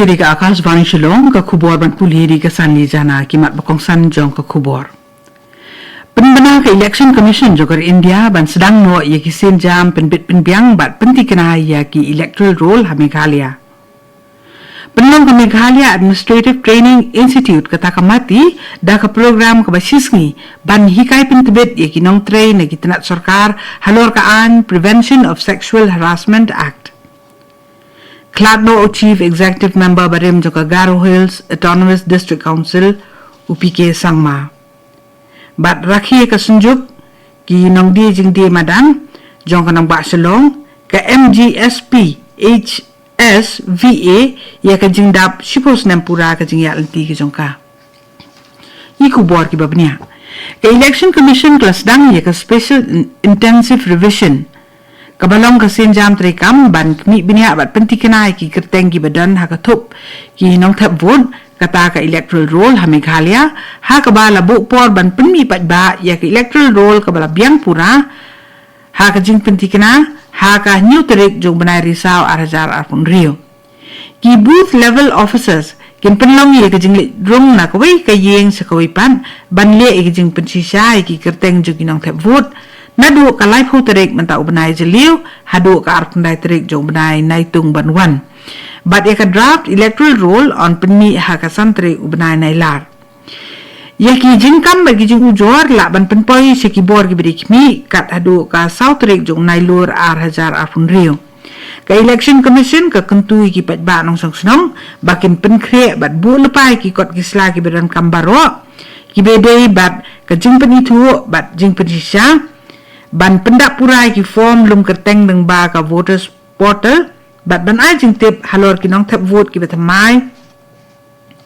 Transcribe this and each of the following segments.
Yeri ka AKASHVANI Shillong ka khubor ban pulheri ka sanli jana kimat bakong san jong ka khubor. Penbana ka Election Commission jogar India ban sedang no ya ki sen jam penbit penbiang bat penti kena ya ki electoral roll ha Meghalaya. Penlong ka Meghalaya Administrative Training Institute kata kamati da ka program ka basisngi ban hikai pentibet ya ki nong train na kitanat sarkar halor kaan Prevention of Sexual Harassment Act. Kladno Chief Executive Member Barim Joka Garo Hills Autonomous District Council UPK Sangma. Bat rakhi ka sunjuk ki nong di jing di madang jong ka nang ba Shillong ka MGSP HSVA ya ka jing dap shipos nampura ka jing ya lenti ki jong ka. Iku bor ki babnya. Ka Election Commission kelas dang ya ka Special Intensive Revision kabalong kasin jam trekam ban kmi binia bat penti kenai ki kerteng ki badan ha kathup ki nong thap vote kata ka electoral roll ha Meghalaya ha ka bala bu por ban penmi pat ba ya ka electoral roll ka bala biang pura ha ka jing penti kena ha ka new tarik jong banai risau arhajar arpun rio ki booth level officers kin penlong ye ka jing rong na ka wei ka yeng sa ka wei pan ban le ki jing pensi sai ki kerteng jong ki nong thap vote nadu ka live ho tarik menta ubenai jeliu hadu ka arpundai tarik jong benai naitung banwan but ya ka draft electoral roll on penmi ha ka santri ubenai nailar ya ki jingkam bagi jing ujor la ban penpoi se ki bor ki beri kmi kat hadu ka sau tarik jong nailur ar hajar arpun rio ka Election Commission ka kentu ki pat ba nong song snong bakin penkre bat bu lepai ki kot ki sla ki beran kambaro ki bedei bat ka jing penitu bat jing penisha ban pendak purai ki form lum kerteng deng ba ka voters portal bat ban ai jing tip halor ki nong tap vote ki betamai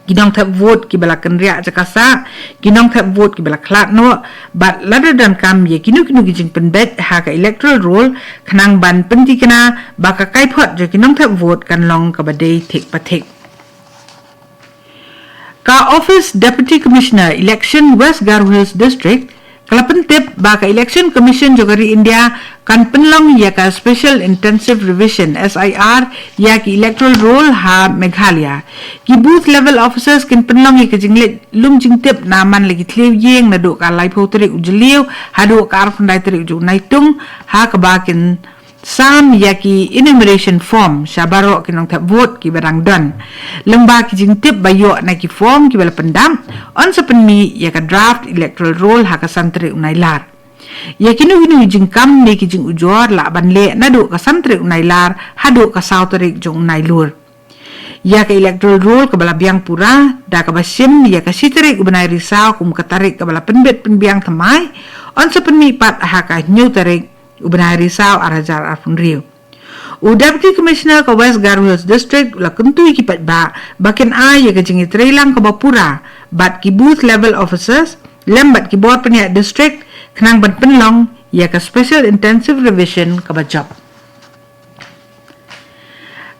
ki nong tap vote ki bala kenria jakasa ki nong tap vote ki bala klat no bat ladar dan kam ye kinu ki jing penbet ha ka electoral roll khnang ban penti kena ba ka kai phot je ki nong tap vote kan long ka badei thik pathik ka Office Deputy Commissioner Election West Garo Hills District Kalapan tip baka Election Commission jogari India kan penlong ya ka Special Intensive Revision SIR ya ki electoral roll ha Meghalaya ki booth level officers kin penlong ya ka jinglet lum jing tip naman lagi tliu yeng na do ka lai pho tarik ujliu ha do ka arfundai tarik ju naitung ha ka bakin sam ya ki enumeration form syabaro kinong tap vote ki barang don lemba ki jing tip bayo na ki form ki bala pendam on sepenmi ya ka draft electoral roll ha ka santri unailar ya kinu jing kam ni ki jing ujor la ban le na do ka santri unailar ha do ka sautarik jong unailur ya ka electoral roll ka bala biang pura da ka basim ya ka sitarik ubenai risau kum ka tarik ka bala penbet penbiang tamai on sepenmi pat ha ka new tarik ubenai risau arhajar arpun rio Deputy Commissioner ka West Garo Hills District la kentui ki pat ba bakin ai ya ka jingi trailang ka bapura bat ki booth level officers lembat ki board penya district kenang ban penlong ya ka Special Intensive Revision ka job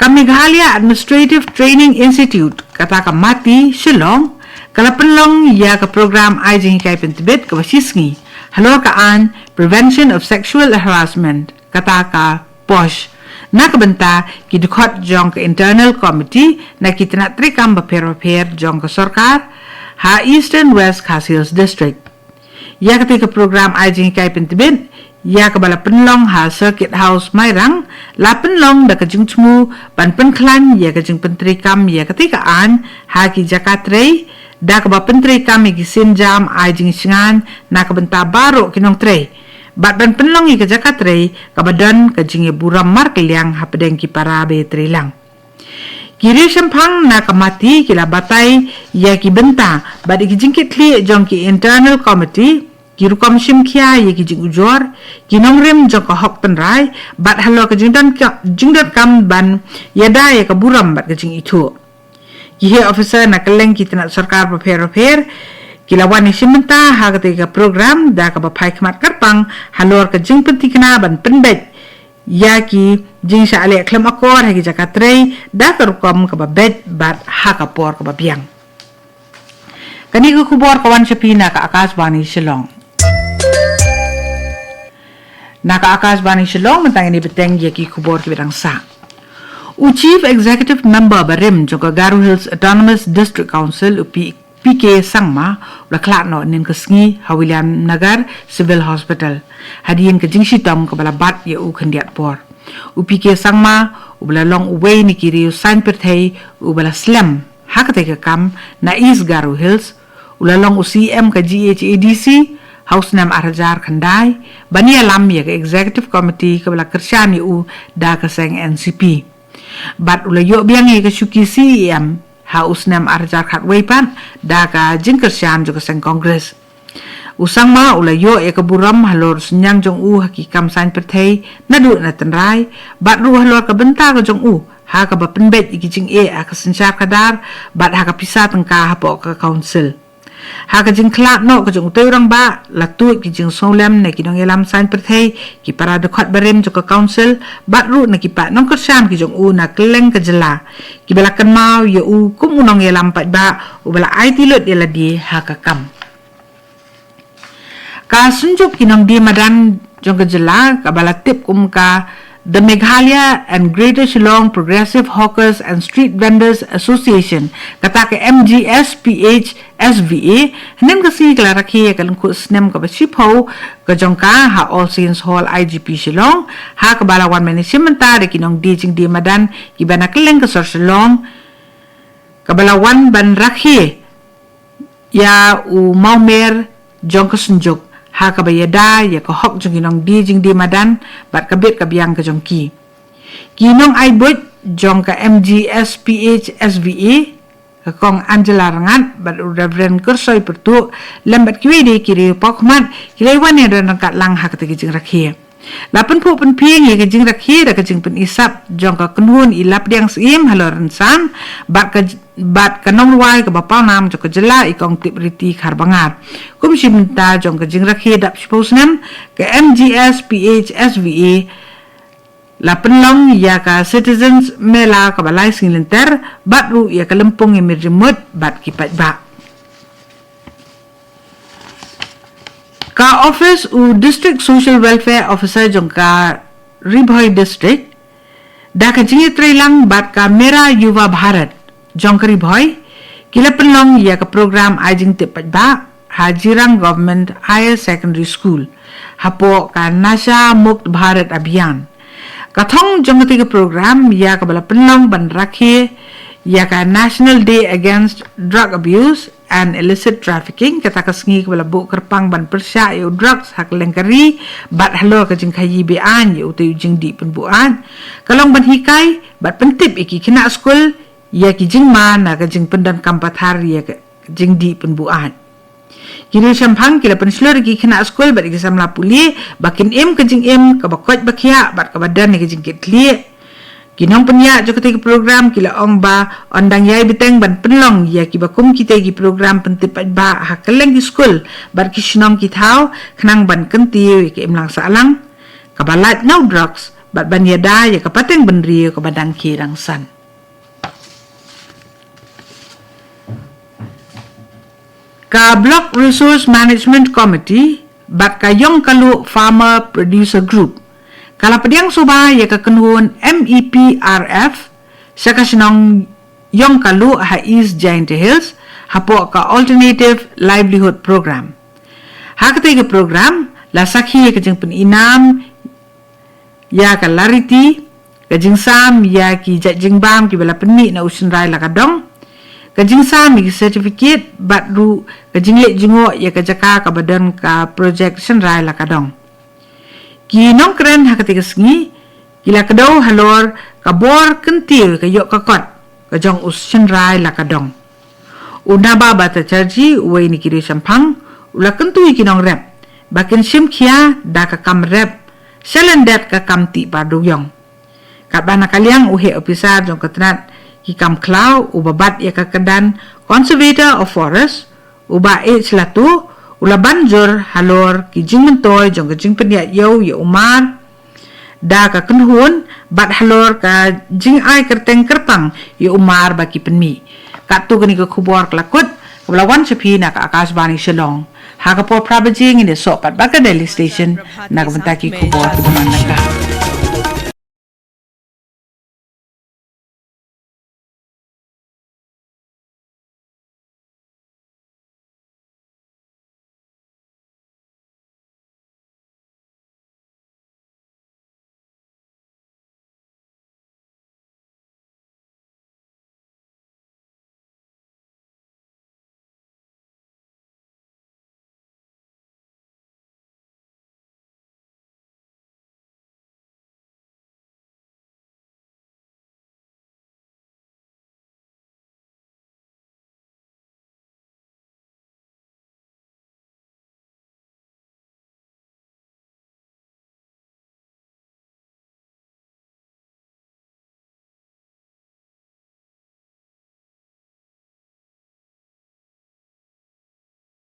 ka Meghalaya Administrative Training Institute kata ka mati Shillong kala penlong ya ka program ai jingi kai pentibet ka basisngi halor kaan Prevention of Sexual Harassment kata ka POSH na kabenta ki dukot jong ka Internal Committee na kitinat trikam baper jong ka sarkar ha Eastern West Khasi Hills District ya ketika program ai jing kai pentibet ya ka bala penlong ha Circuit House Mairang la penlong da ka jing chmu ban penklan ya ka jing pentrikam ya ketika an ha ki Jakatrei da ka ba pentri kami ki sinjam ai jing singan na ka benta baro kinong trei bat ban penlong i ka Jakatrei ka badan ka jing buram mar keliang ha pedeng ki parabe trilang kiri sempang na ka mati kila batai ya ki benta bat ki jingkit li jong ki Internal Committee ki rukom sim kia ya ki jing ujor ki nong rem jong ka hok penrai bat halo ka jingdan kam ban yada ya ka buram bat ka jing itu ki officer na keleng kita nak sarkar paper kilawan ni simenta ha ketika program da ka bapai khmat karpang halor ka jing penti kena ban penbet ya ki jing sa ale klem akor ha ki Jakatrei da ka rukom ka babet bat ha ka por ka babiang kani ko kubor kawan sapina ka AKASHVANI Shillong na ka AKASHVANI Shillong mentang ini beteng ya ki kubor ki bidang sa Chief Executive Member Barim Joka Garo Hills Autonomous District Council PK Sangma ula klakno nin kesngi Hawilian Nagar Civil Hospital hadiin ke jingshi tom ke bala bat ya u khendiat por PK Sangma ubala long away ni kiri sign perthei ubala slam hakate ke kam na East Garo Hills ula long CM ke GHADC House Nam Arajar Khandai bani alam ya ke Executive Committee ke bala kersyani u da ke seng NCP bat ula yo biang ke syuki CM House Nam Arajar Khatway pan da ka jingker syam juga seng Congress usang ma ula yo ke buram halor senyang jong u hakikam sain perthei nadu na tenrai bat ru halor ke benta ke jong u ha ka ba penbet iki jing ka sensyar kadar bat ha ka pisah tengka hapo ke council ha ka jing klat no ke jong teu rang ba latu ki jing solem ne ki dong elam sain perthei ki para de khat barem jo ke council bat ru na ki pa nong ke syam ki jong u na keleng ke jela ki belakan mau ye u kum unong elam pat ba u bela ai tilot ela di ha ka kam ka sunjuk kinong di madan jong ke jela ka bala tip kum ka the Meghalaya and Greater Shillong Progressive Hawkers and Street Vendors Association kata ke MGSPH SVA nem kasi kala rakhi ka lengku snem ka bashipho ka jongka ha All Saints Hall IGP Shillong ha ka bala wan management ta de kinong di jing di madan ki bana keleng ka sor Shillong ka bala wan ban rakhi ya u maumer jong ka sunjuk ha ka bayada ya ka hok jong kinong di jing di madan bat ka bet ka biang ka jong ki kinong ai bot jong ka MGSPH SVA ka kong Angela Rangat bat Reverend Kursoy pertu lambat kiwi de kiri pokmat kilaiwan ya dan kat lang ha ka te jing rakhi lapan pu pen pieng ya ka jing rakhi da ka jing pen isap jong ka kenhun ilap diang sim haloran san bat ka nong ruai ka bapau nam jo ka jela ikong tip riti khar bangat kum shimta jong ka jing rakhi dap sposnam ka MGS PH SVA lapan long ya ka citizens mela ka balai singlinter bat ru ya ka lempung emir remote bat kipat ba ka office u district social welfare officer jong ka Ribhoy district da ka jingi trailang bat ka mera yuva bharat jong ka Ribhoy kila penlong ya ka program ajing tipat ba hajirang government higher secondary school hapo ka nasha mukt bharat abhiyan kathong jong ka program ya ka bala penlong ban rakhe ya ka National Day Against Drug Abuse and Illicit Trafficking kata ka sengi ka bala bu kerpang ban persya yu drugs hak lengkari bat halor ka jing khayi bean yu te jing di penbuan kalong ban hikai bat pentip iki kena school ya ki jing mana ka jing pendan kampathar ya ka jing di penbuan kini sampang kila penslor ki kena school bat ki samla puli bakin em ka jing em ka bakot bakia bat ka badan ka jing ketli kinong penya jo ketika program kila ong ba ondang yai biteng ban penlong ya ki bakum kita ki program pentipat ba hakeleng ki school bar ki shnong ki thau khnang ban kenti ki emlang salang ka balat no drugs bat ban yada ya ka pateng benri ka badang ki rangsan ka Block Resource Management Committee bat ka Yong Kalu Farmer Producer Group kala pediang suba ya ka kenhun MEPRF sa kasinong Yong Kalu ha East Giant Hills hapo ka Alternative Livelihood Program ha ka tege program la sakhi ka jing peninam ya ka lariti ka jing sam ya ki jing bam ki bala penni na usin rai la kadong ka jing sam ki certificate bat ru ka jing le jingo ya ka jaka ka badan ka project sin rai la kadong kinong keren hakati kesngi kila kedau halor kabor kentil ke yok kakot ke jong usien rai la kadong una ba bata charji uwe ni kiri sampang ula kentui kinong rep bakin sim kia da ka kam rep selendet ka kam ti padu yong kat bana kaliang uhe officer jong ketnat ki kam klau ubabat ya ka kedan conservator of forest uba selatu ula banjur halor ki jing mentoy jong ka jing pendia yo ya umar da ka kenhun bat halor ka jing ai kerteng kerpang ya umar baki penmi kat tu kini ka khubor klakut Kulawan sepi nak Akashvani Shillong. Haka po prabajing in the sopat baka Delhi station nak bentaki kubor teman nakah.